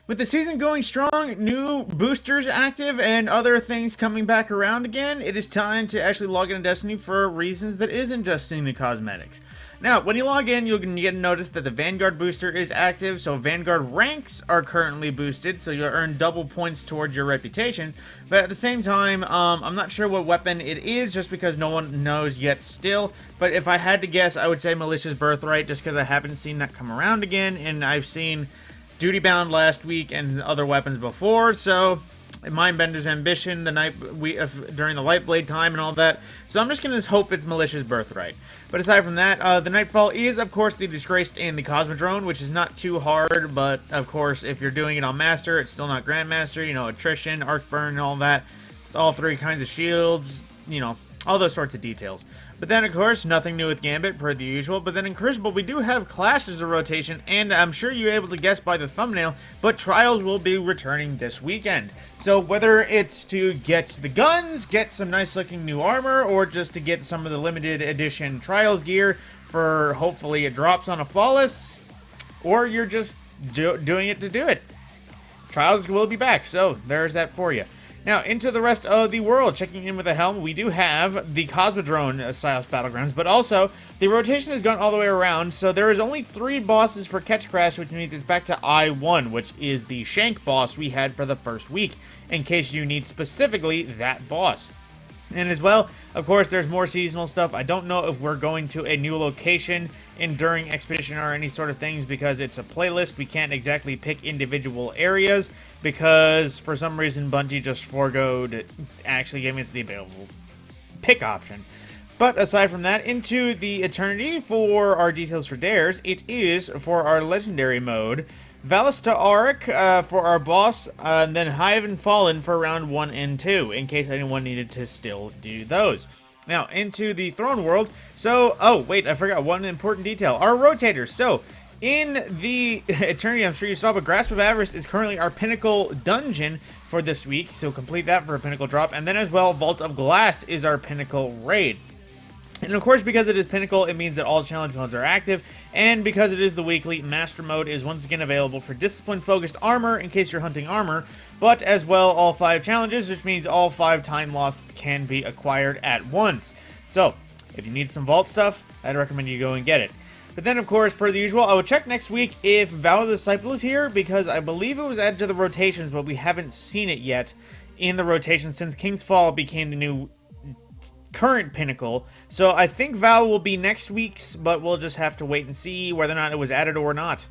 With the season going strong, new boosters active, and other things coming back around again, it is time to actually log into Destiny for reasons that isn't just seeing the cosmetics. Now, when you log in, you'll get a notice that the Vanguard booster is active, so Vanguard ranks are currently boosted, so you'll earn double points towards your reputations. But at the same time, I'm not sure what weapon it is, just because no one knows yet still. But if I had to guess, I would say Malicious Birthright, just because I haven't seen that come around again, and I've seen Duty Bound last week and other weapons before, so Mindbender's Ambition the night during the Lightblade time and all that. So I'm just gonna hope it's Malicious Birthright. But aside from that, the Nightfall is of course the Disgraced and the Cosmodrome, which is not too hard. But of course, if you're doing it on Master, it's still not Grandmaster. You know, Attrition, Arc Burn, and all that. All three kinds of shields. You know, all those sorts of details. But then, of course, nothing new with Gambit, per the usual. But then in Crucible, we do have Clash as a rotation, and I'm sure you're able to guess by the thumbnail, but Trials will be returning this weekend. So whether it's to get the guns, get some nice-looking new armor, or just to get some of the limited edition Trials gear for hopefully it drops on a Flawless, or you're just doing it to do it. Trials will be back, so there's that for you. Now, into the rest of the world, checking in with the helm, we do have the Cosmodrome Silas Battlegrounds, but also, the rotation has gone all the way around, so there is only 3 bosses for Catch Crash, which means it's back to I-1, which is the Shank boss we had for the first week, in case you need specifically that boss. And as well, of course, there's more seasonal stuff. I don't know if we're going to a new location during Expedition or any sort of things because it's a playlist. We can't exactly pick individual areas because for some reason Bungie just forgoed actually giving us the available pick option. But aside from that, into the Eternity for our details for dares, it is for our Legendary mode. Valista Auric for our boss, and then Hive and Fallen for round 1 and 2, in case anyone needed to still do those. Now, into the Throne World, so, oh, wait, I forgot one important detail. Our rotators, so, in the Eternity, I'm sure you saw, but Grasp of Avarice is currently our Pinnacle dungeon for this week, so complete that for a Pinnacle drop, and then as well, Vault of Glass is our Pinnacle raid. And of course, because it is Pinnacle, it means that all challenge modes are active, and because it is the weekly, Master Mode is once again available for discipline-focused armor, in case you're hunting armor, but as well, all 5 challenges, which means all 5 time loss can be acquired at once. So, if you need some Vault stuff, I'd recommend you go and get it. But then, of course, per the usual, I will check next week if Vow of the Disciple is here, because I believe it was added to the rotations, but we haven't seen it yet in the rotation since King's Fall became the new current Pinnacle. So I think Val will be next week's, but we'll just have to wait and see whether or not it was added or not,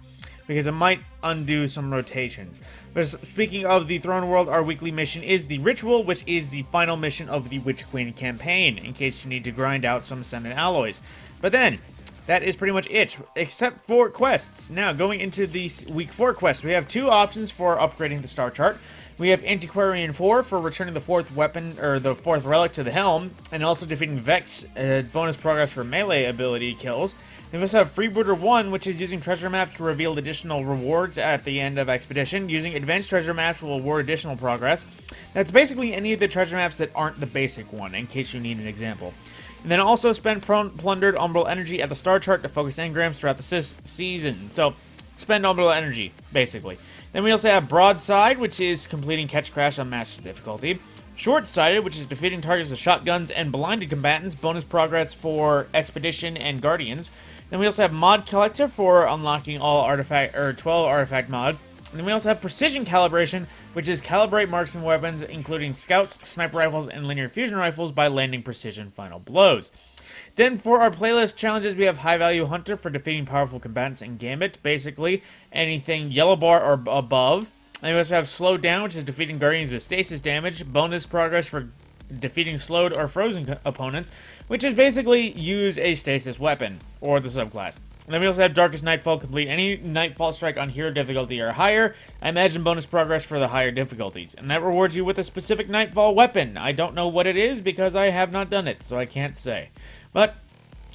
because it might undo some rotations. But speaking of the Throne World, our weekly mission is the Ritual, which is the final mission of the Witch Queen campaign, in case you need to grind out some Ascendant alloys. But then, that is pretty much it, except for quests. Now, going into the week 4 quest, we have 2 options for upgrading the star chart. We have Antiquarian 4 for returning the 4th weapon, or the 4th relic to the helm, and also defeating Vex, bonus progress for melee ability kills. Then we also have Freebooter 1, which is using treasure maps to reveal additional rewards at the end of Expedition. Using advanced treasure maps will award additional progress. That's basically any of the treasure maps that aren't the basic one, in case you need an example. And then also spend plundered Umbral Energy at the star chart to focus engrams throughout the season. So, spend Umbral Energy, basically. Then we also have Broadside, which is completing Catch Crash on Master difficulty. Short-Sighted, which is defeating targets with shotguns and blinded combatants, bonus progress for Expedition and Guardians. Then we also have Mod Collector for unlocking all 12 artifact mods. And then we also have Precision Calibration, which is calibrate marksman weapons, including scouts, sniper rifles, and linear fusion rifles by landing precision final blows. Then for our playlist challenges, we have High Value Hunter for defeating powerful combatants in Gambit, basically anything yellow bar or above. And we also have Slow Down, which is defeating Guardians with stasis damage, bonus progress for defeating slowed or frozen opponents, which is basically use a stasis weapon, or the subclass. And then we also have Darkest Nightfall, complete any Nightfall strike on hero difficulty or higher. I imagine bonus progress for the higher difficulties. And that rewards you with a specific Nightfall weapon. I don't know what it is because I have not done it, so I can't say. But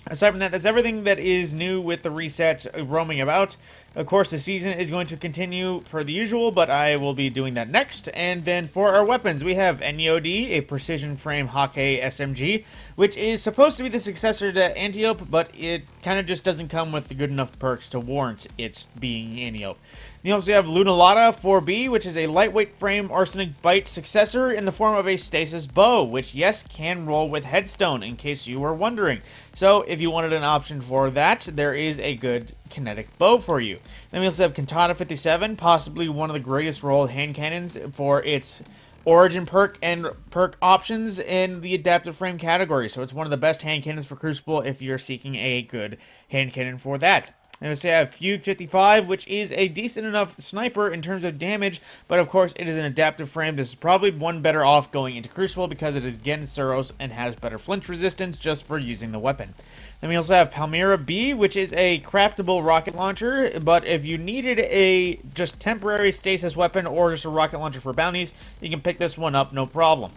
aside from that, that's everything that is new with the reset roaming about. Of course, the season is going to continue per the usual, but I will be doing that next. And then for our weapons, we have NEOD, a precision frame Hawkeye SMG, which is supposed to be the successor to Antiope, but it kind of just doesn't come with the good enough perks to warrant it being Antiope. You also have Lunalata 4B, which is a lightweight frame arsenic bite successor in the form of a stasis bow, which, yes, can roll with headstone, in case you were wondering. So, if you wanted an option for that, there is a good kinetic bow for you. Then we also have Cantata 57, possibly one of the greatest rolled hand cannons for its origin perk and perk options in the adaptive frame category. So, it's one of the best hand cannons for Crucible if you're seeking a good hand cannon for that. And we say I have Fugue 55, which is a decent enough sniper in terms of damage, but of course it is an adaptive frame. This is probably one better off going into Crucible because it is Gen Suros and has better flinch resistance just for using the weapon. Then we also have Palmyra B, which is a craftable rocket launcher, but if you needed a just temporary stasis weapon or just a rocket launcher for bounties, you can pick this one up, no problem.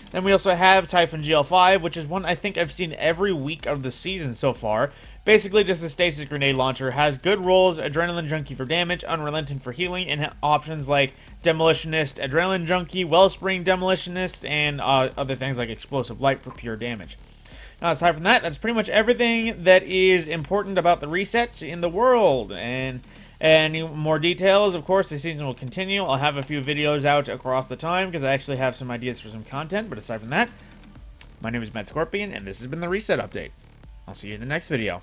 Then we also have Typhon GL5, which is one I think I've seen every week of the season so far. Basically just a stasis grenade launcher, has good rolls, Adrenaline Junkie for damage, Unrelenting for healing, and options like Demolitionist, Adrenaline Junkie, Wellspring Demolitionist, and other things like Explosive Light for pure damage. Now, aside from that, that's pretty much everything that is important about the resets in the world. And any more details, of course, the season will continue. I'll have a few videos out across the time because I actually have some ideas for some content. But aside from that, my name is Matt Scorpion, and this has been the Reset Update. I'll see you in the next video.